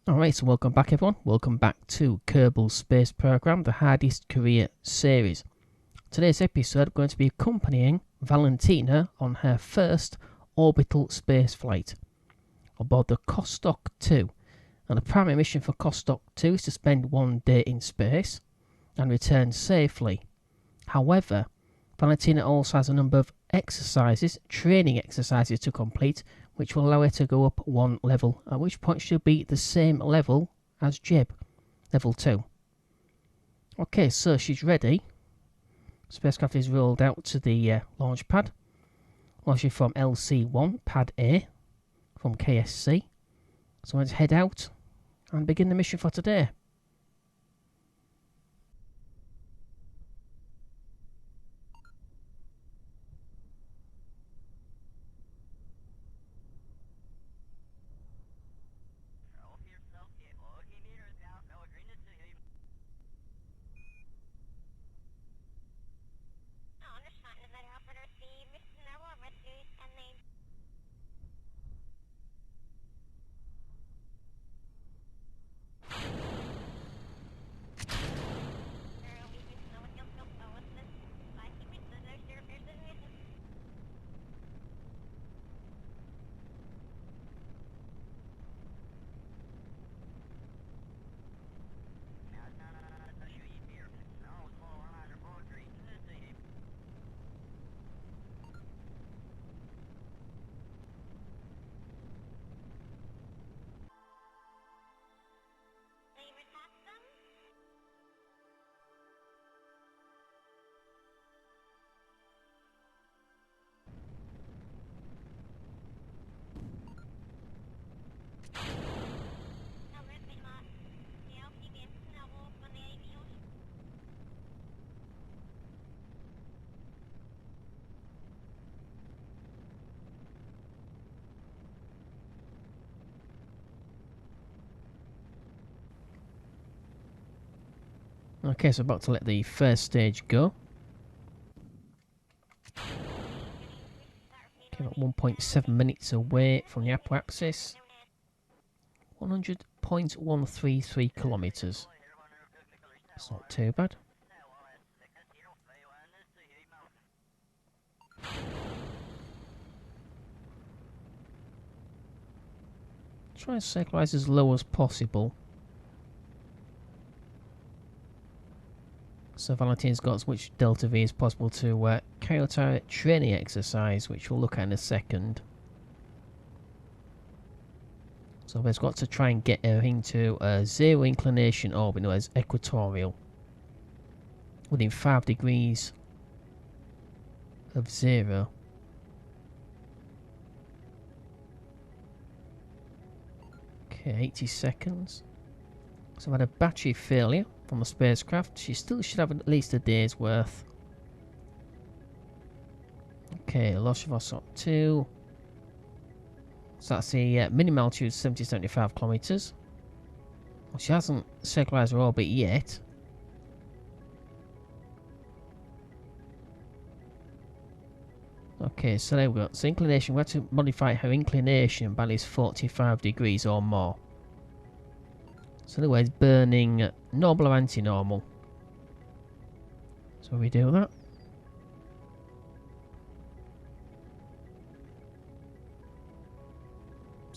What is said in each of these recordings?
Alright, so welcome back everyone. Welcome back to Kerbal Space Program, the hardest career series. Today's episode I'm going to be accompanying Valentina on her first orbital space flight aboard the Kostok 2. And the primary mission for Kostok 2 is to spend 1 day in space and return safely. However, Valentina also has a number of exercises, training exercises to complete, which will allow her to go up 1 level, at which point she'll be the same level as Jeb, level 2. Okay, so she's ready. Spacecraft is rolled out to the launch pad, launching from LC1, pad A, from KSC. So let's head out and begin the mission for today. Okay, so about to let the first stage go. Okay, about 1.7 minutes away from the apoapsis. 100.133 kilometres. It's not too bad. Try and circularize as low as possible. So Valentina's got as much delta V as possible to carry out our training exercise, which we'll look at in a second. So we've got to try and get her into a zero inclination orbit, known as equatorial, within 5 degrees of zero. Okay, 80 seconds. So I've had a battery failure from the spacecraft. She still should have at least a day's worth. Okay, loss of our SOP 2. So that's the minimum altitude 70-75 kilometres. Well, she hasn't circularized her orbit yet. Okay, so there we go. So inclination, we have to modify her inclination by at least 45 degrees or more. So anyway, it's burning normal or anti-normal. So we do that.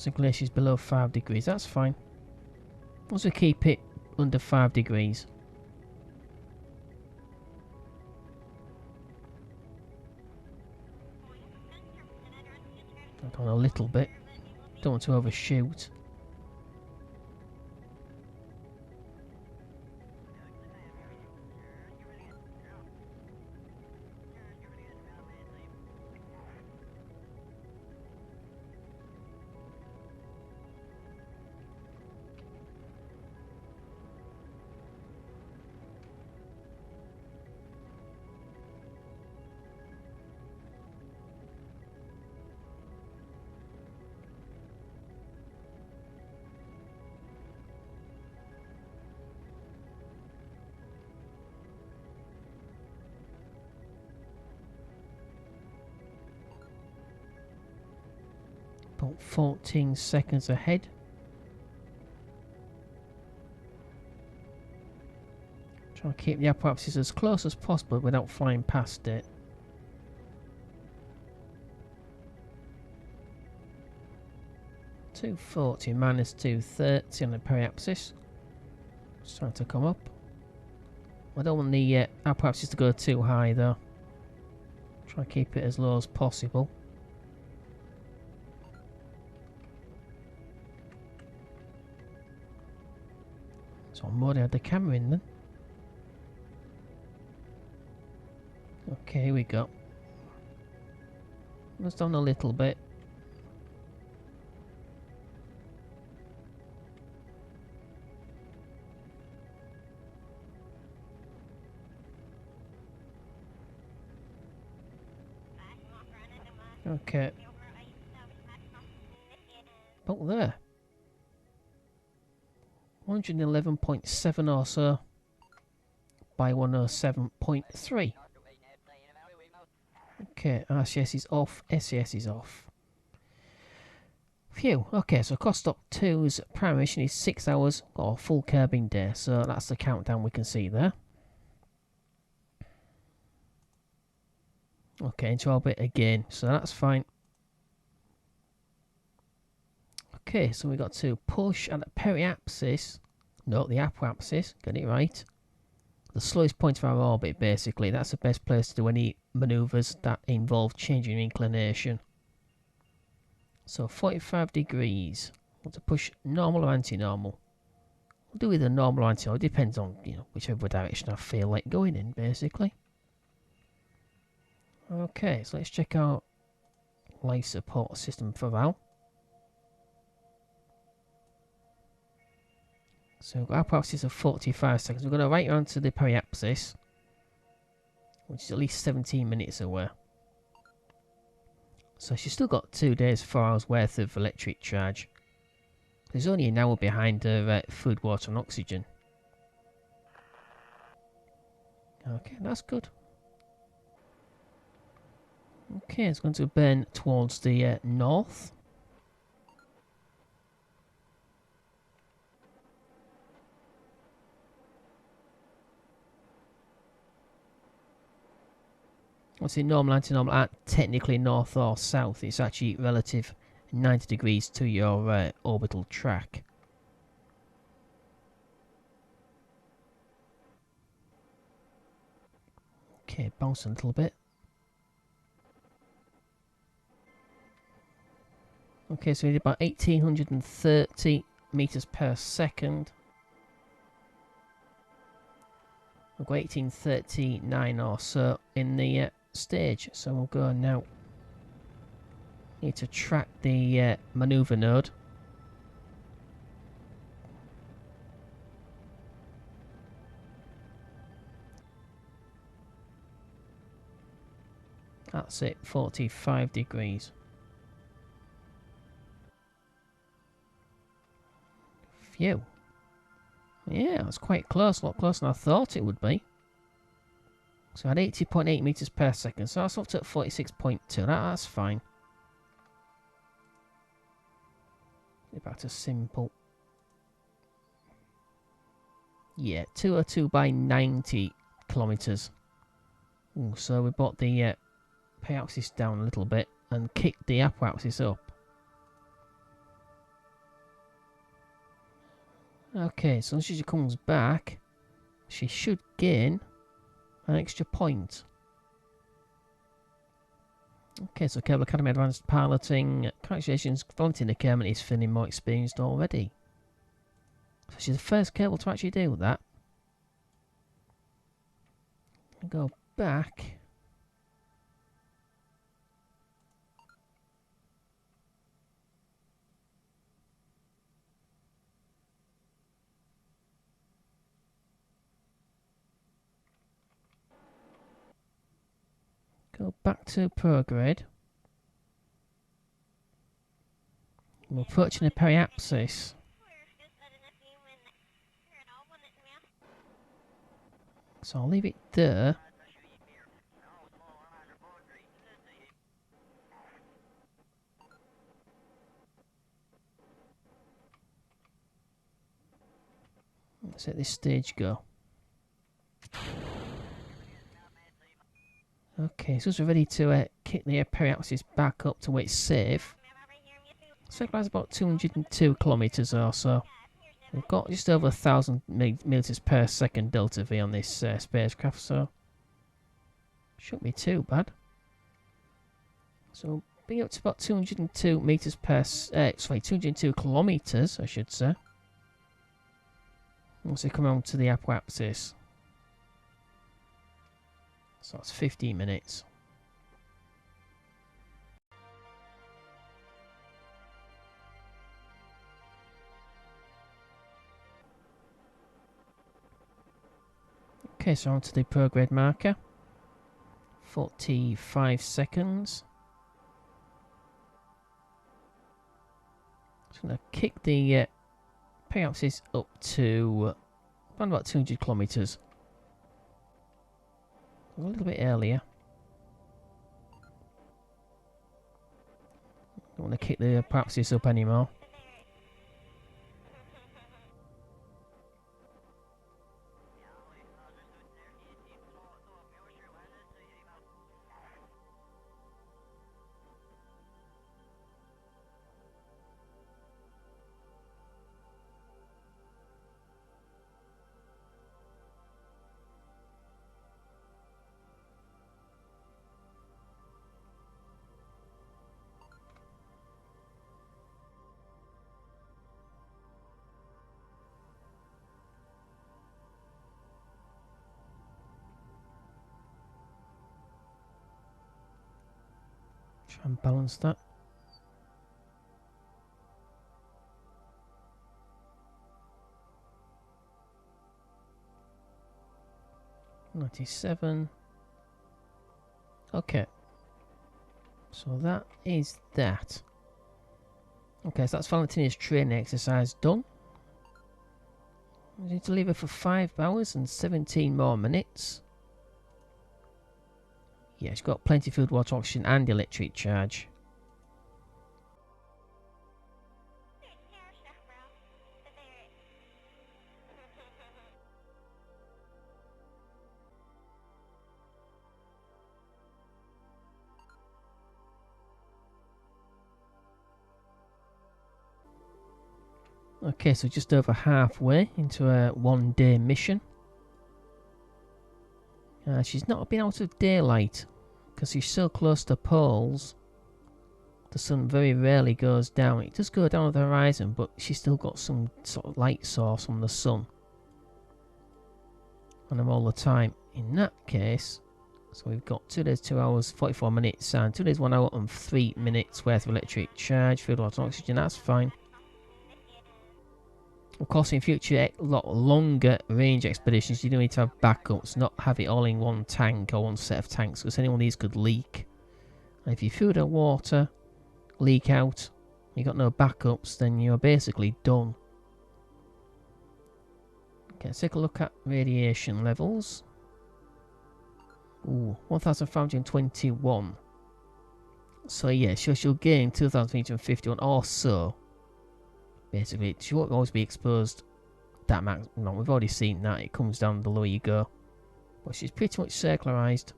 Inclination is below 5 degrees, that's fine. Once we keep it under 5 degrees. I've gone a little bit. Don't want to overshoot. About 14 seconds ahead. Try to keep the apoapsis as close as possible without flying past it. -240 minus 230 on the periapsis. It's trying to come up. I don't want the apoapsis to go too high though. Try to keep it as low as possible. So I'm already had the camera in then. Okay, here we go. Let's down a little bit. Okay. About there. 111.7 or so by 107.3. Okay, RCS is off, SAS is off. Phew, okay, so Kostok 2's primary mission is 6 hours or full curbing day, so that's the countdown we can see there. Okay, into orbit again, so that's fine. Okay, so we got to push at the periapsis, no, the apoapsis, get it right. The slowest point of our orbit, basically. That's the best place to do any manoeuvres that involve changing inclination. So 45 degrees. Want to push normal or anti-normal? We'll do either normal or anti-normal. It depends on, you know, whichever direction I feel like going in, basically. Okay, so let's check out life support system for Val. So our apoapsis of 45 seconds. We're going to right round to the periapsis, which is at least 17 minutes away. So she's still got 2 days, 4 hours worth of electric charge. There's only an hour behind her food, water and oxygen. Okay, that's good. Okay, it's going to burn towards the north. What's it, normal, anti-normal aren't technically north or south. It's actually relative 90 degrees to your orbital track. Okay, bounce a little bit. Okay, so we did about 1830 meters per second. We've got 1839 or so in the stage, so we'll go now. Need to track the maneuver node. That's it, 45 degrees. Phew. Yeah, that's quite close, a lot closer than I thought it would be. So I had 80.8 meters per second, so that's up to 46.2. That's fine. Back to simple. Yeah, 202 by 90 kilometers. Ooh, so we brought the periapsis down a little bit and kicked the apoapsis up. Okay, so once she comes back, she should gain an extra point. Okay, so Kerbal Academy Advanced Piloting. Congratulations, Valentina Kerman is feeling more experienced already. So she's the first Kerbal to actually do that. Go back. Go back to prograde. We're approaching a periapsis. So I'll leave it there. Let's let this stage go. Okay, so we're ready to kick the periapsis back up to where it's safe. Circulates about 202 kilometers or so. We've got just over 1,000 meters per second delta V on this spacecraft, so shouldn't be too bad. So being up to about 202 meters per 202 kilometers, I should say. Once we come on to the apoapsis, so that's 15 minutes. Okay, so on to the prograde marker. 45 seconds. Just going to kick the periapsis up to around about 200 kilometers. A little bit earlier. Don't want to kick the periapsis up anymore. Try and balance that. $97. Okay. So that is that. Okay, so that's Valentina's training exercise done. We need to leave her for 5 hours and 17 more minutes. Yeah, she's got plenty of food, water, oxygen and electric charge. Okay, so just over halfway into a 1-day mission. She's not been out of daylight because she's so close to poles. The sun very rarely goes down. It does go down at the horizon, but she's still got some sort of light source from the sun on them all the time. In that case, so we've got 2 days, 2 hours, 44 minutes, and 2 days, 1 hour and 3 minutes worth of electric charge, food, water, and oxygen. That's fine. Of course, in future, a lot longer range expeditions, you do need to have backups, not have it all in one tank or one set of tanks, because any one of these could leak. And if your food or water leak out, you've got no backups, then you're basically done. Okay, let's take a look at radiation levels. Ooh, 1,521. So yeah, she'll gain 2,351 or so. Basically, she won't always be exposed that max. No, we've already seen that. It comes down the lower you go. But she's pretty much circularized.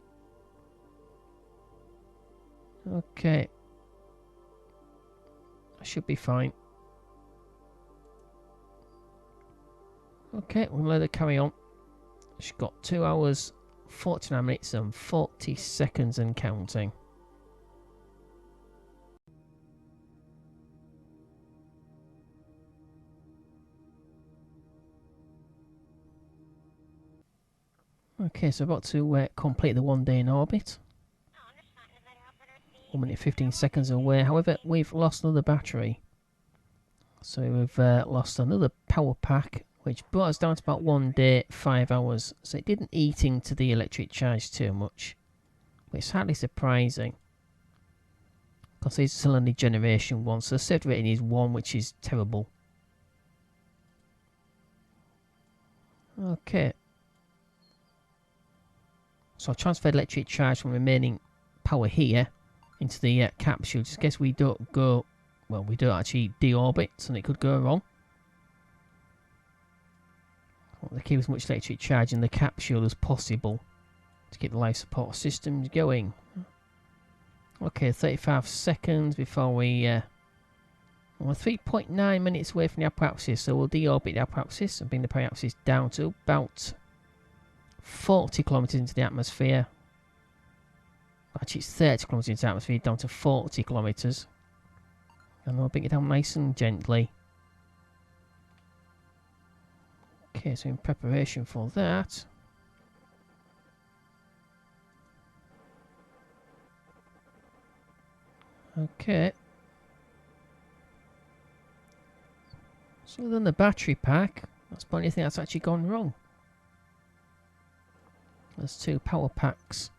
Okay. I should be fine. Okay, we'll let her carry on. She's got 2 hours, 49 minutes and 40 seconds and counting. Okay, so about to complete the 1 day in orbit. 1 minute 15 seconds away. However, we've lost another battery. So we've lost another power pack, which brought us down to about 1 day, 5 hours. So it didn't eat into the electric charge too much. But it's hardly surprising, because it's still only generation 1. So the saved rating is 1, which is terrible. Okay. So I transferred electric charge from remaining power here into the capsule. Just in case we don't go, well, we don't actually deorbit, and it could go wrong. I want to keep as much electric charge in the capsule as possible. to keep the life support systems going. Okay, 35 seconds before we're 3.9 minutes away from the apophysis, so we'll deorbit the apophysis and bring the periapsis down to about 40 kilometers into the atmosphere. Actually, it's 30 kilometers into the atmosphere, down to 40 kilometers. And we'll bring it down nice and gently. Okay, so in preparation for that, okay. So other than the battery pack, that's the only thing that's actually gone wrong. There's 2 power packs.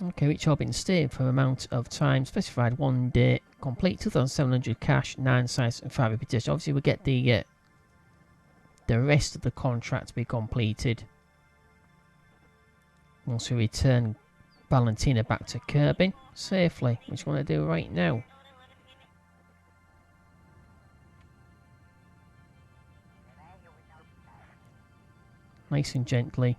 Okay, which have been stayed for amount of time specified 1 day. Complete 2,700 cash, 9 sites and 5 repetitions. Obviously we get the rest of the contract to be completed once we return Valentina back to Kerbin safely, which we want to do right now. Nice and gently.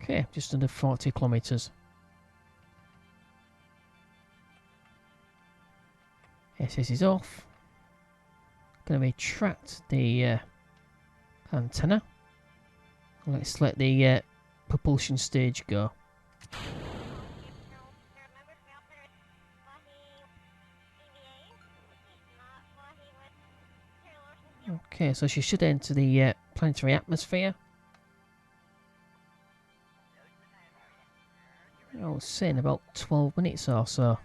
Okay, just under 40 kilometers. SS is off. Going to retract the antenna. Let's let the propulsion stage go. Okay, so she should enter the planetary atmosphere. I was saying about 12 minutes or so.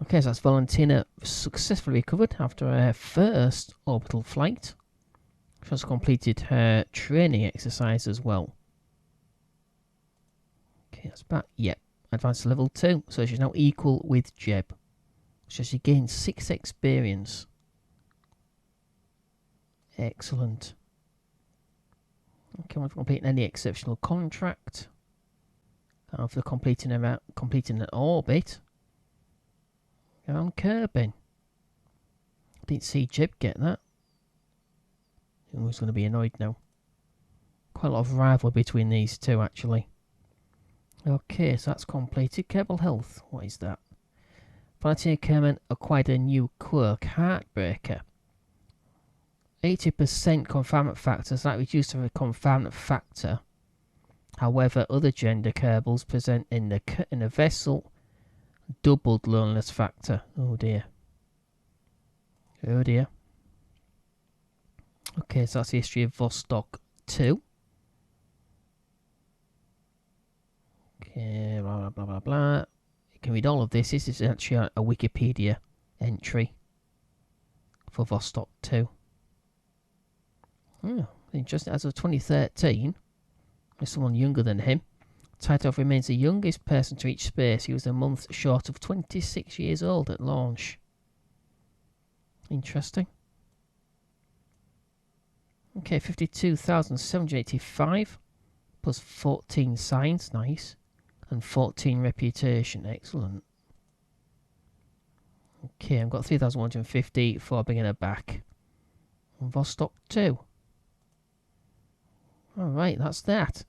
Okay, so that's Valentina successfully recovered after her first orbital flight. She has completed her training exercise as well. Okay, that's back. Yep, advanced to level 2. So she's now equal with Jeb. So she gained 6 experience. Excellent. Okay, we've completed any exceptional contract. After completing an orbit around Kerbin. Didn't see Jeb get that. Who's going to be annoyed now? Quite a lot of rivalry between these two, actually. Okay, so that's completed. Kerbal Health, what is that? Valentina Kerman acquired a new quirk, Heartbreaker. 80% confinement factor, so that reduced to a confinement factor. However, other gender Kerbals present in the vessel doubled loneliness factor. Oh dear. Oh dear. Okay, so that's the history of Vostok 2. Okay, blah blah blah blah blah. You can read all of this. This is actually a Wikipedia entry for Vostok 2. Oh, interesting. As of 2013, there's someone younger than him. Titov remains the youngest person to reach space. He was a month short of 26 years old at launch. Interesting. Okay, 52,785 Plus 14 science, nice. And 14 reputation, excellent. Okay, I've got 3,150 for bringing her back. And Vostok 2. Alright, that's that.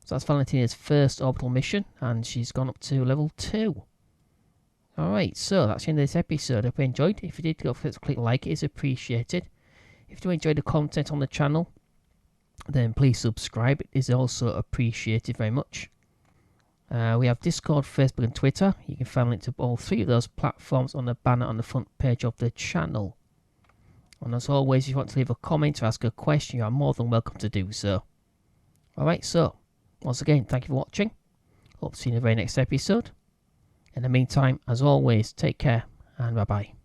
So that's Valentina's first orbital mission, and she's gone up to level 2. Alright, so that's the end of this episode. I hope you enjoyed. If you did, go for it to click like, it is appreciated. If you do enjoy the content on the channel, then please subscribe. It is also appreciated very much. We have Discord, Facebook and Twitter. You can find links to all 3 of those platforms on the banner on the front page of the channel. And as always, if you want to leave a comment or ask a question, you are more than welcome to do so. Alright, so once again, thank you for watching. Hope to see you in the very next episode. In the meantime, as always, take care and bye bye.